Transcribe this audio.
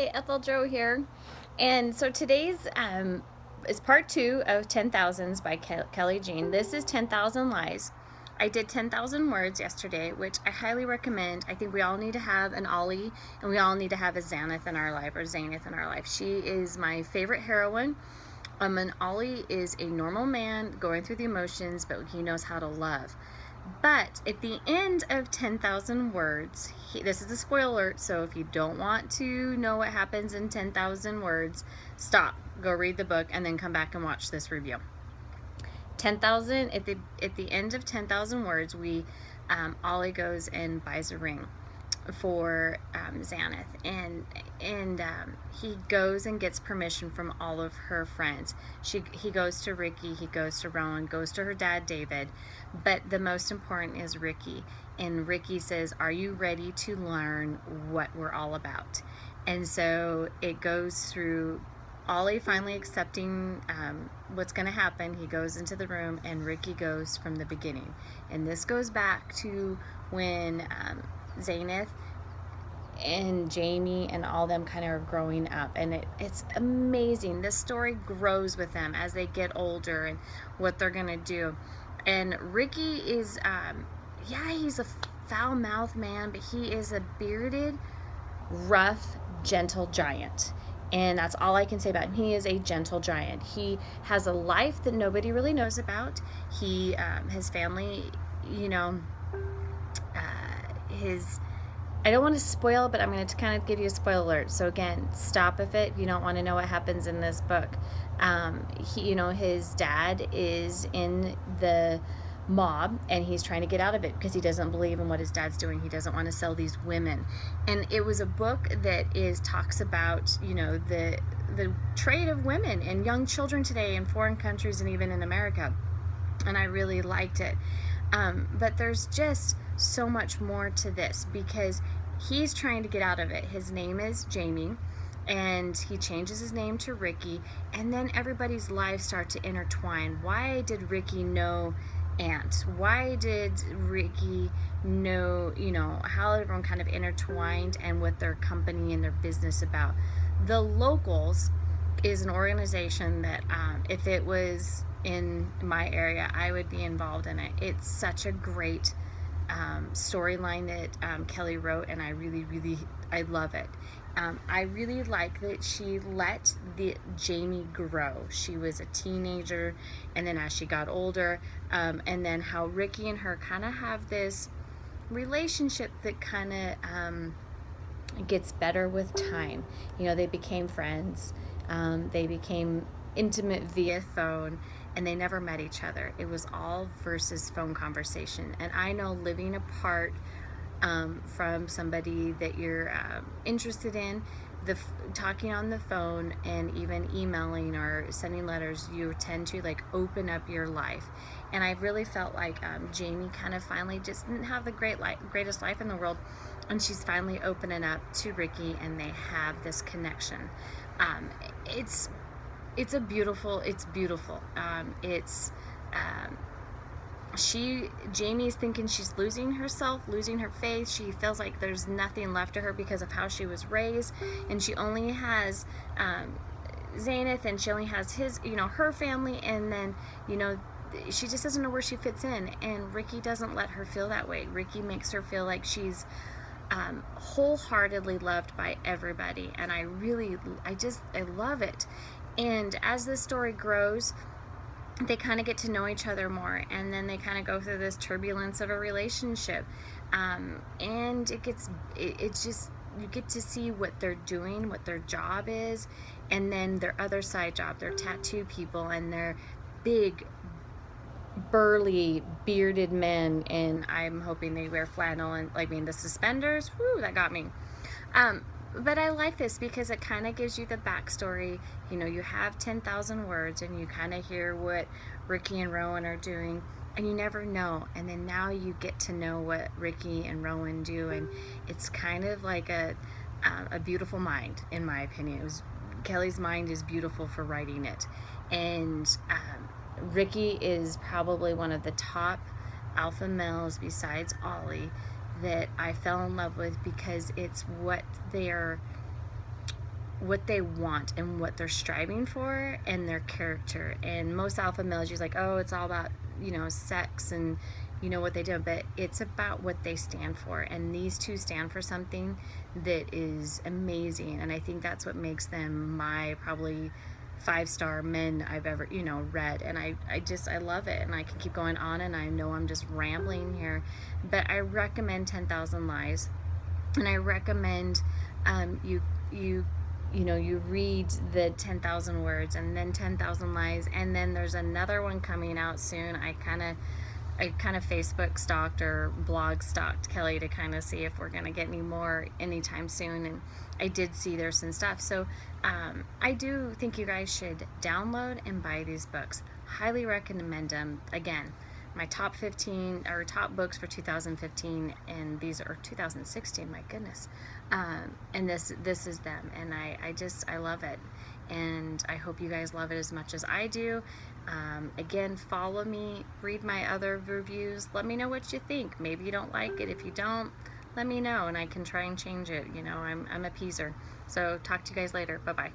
Hi, Ethel Joe here. And so today's is part 2 of 10,000s by Kelly Jean. This is 10,000 Lies. I did 10,000 words yesterday, which I highly recommend. I think we all need to have an Ollie, and we all need to have a Xanath in our life, or Xanath in our life. She is my favorite heroine. An Ollie is a normal man going through the emotions, but he knows how to love. But at the end of 10,000 words, this is a spoiler alert, so if you don't want to know what happens in 10,000 words, stop, go read the book, and then come back and watch this review. 10,000, at the end of 10,000 words, Ollie goes and buys a ring for Xanath, and he goes and gets permission from all of her friends. He goes to Ricki, he goes to Rowan, goes to her dad David, but the most important is Ricki. And Ricki says, "Are you ready to learn what we're all about?" And so it goes through Ollie finally accepting what's going to happen. He goes into the room, and Ricki goes from the beginning. And this goes back to when Xanath and Jaime and all them kind of are growing up, and it's amazing. This story grows with them as they get older and what they're gonna do. And Ricki is he's a foul-mouthed man, but he is a bearded, rough, gentle giant, and that's all I can say about him. He is a gentle giant. He has a life that nobody really knows about. His family, I don't want to spoil, but I'm going to kind of give you a spoiler alert. So again, stop if you don't want to know what happens in this book. His dad is in the mob, and he's trying to get out of it because he doesn't believe in what his dad's doing. He doesn't want to sell these women. And it was a book that talks about, the trade of women and young children today in foreign countries and even in America. And I really liked it. But there's just so much more to this because he's trying to get out of it. His name is Jaime, and he changes his name to Ricki, and then everybody's lives start to intertwine. Why did Ricki know Aunt? Why did Ricki know, how everyone kind of intertwined and what their company and their business about? The Locals is an organization that if it was in my area, I would be involved in it. It's such a great storyline that Kelly wrote, and I love it. I really like that she let Jaime grow. She was a teenager, and then as she got older, and then how Ricki and her kind of have this relationship that kind of gets better with time. They became friends. They became intimate via phone, and they never met each other. It was all versus phone conversation. And I know living apart from somebody that you're interested in, talking on the phone and even emailing or sending letters, you tend to open up your life. And I really felt like Jaime kind of finally just didn't have the greatest life in the world, and she's finally opening up to Ricki, and they have this connection. It's beautiful. Jamie's thinking she's losing herself, losing her faith. She feels like there's nothing left to her because of how she was raised, and she only has Xanath, and she only has her family, and then she just doesn't know where she fits in. And Ricki doesn't let her feel that way. Ricki makes her feel like she's wholeheartedly loved by everybody, and I love it. And as the story grows, they kind of get to know each other more, and then they kind of go through this turbulence of a relationship, and it's just, you get to see what they're doing, what their job is, and then their other side job. They're tattoo people, and they're big, burly, bearded men, and I'm hoping they wear flannel and the suspenders. Whoo, that got me. But I like this because it kind of gives you the backstory. You have 10,000 words, and you kind of hear what Ricki and Rowan are doing, and you never know. And then now you get to know what Ricki and Rowan do, and it's kind of like a beautiful mind, in my opinion. Kelly's mind is beautiful for writing it. And Ricki is probably one of the top alpha males besides Ollie that I fell in love with, because it's what they're what they want and what they're striving for and their character. And most alpha males, you're like, oh, it's all about, you know, sex and, you know, what they do, but it's about what they stand for. And these two stand for something that is amazing. And I think that's what makes them my probably 5-star men I've ever, you know, read. And I love it. And I can keep going on, and I know I'm just rambling here, but I recommend 10,000 Lies. And I recommend you read the 10,000 words and then 10,000 Lies, and then there's another one coming out soon. I kind of Facebook stalked or blog stalked Kelly to kind of see if we're gonna get any more anytime soon, and I did see there's some stuff. So I do think you guys should download and buy these books. Highly recommend them. Again, my top 15 or top books for 2015, and these are 2016. My goodness, and this is them, and I love it, and I hope you guys love it as much as I do. Again, follow me, read my other reviews. Let me know what you think. Maybe you don't like it. If you don't, let me know, and I can try and change it. You know, I'm a peaser. So talk to you guys later. Bye bye.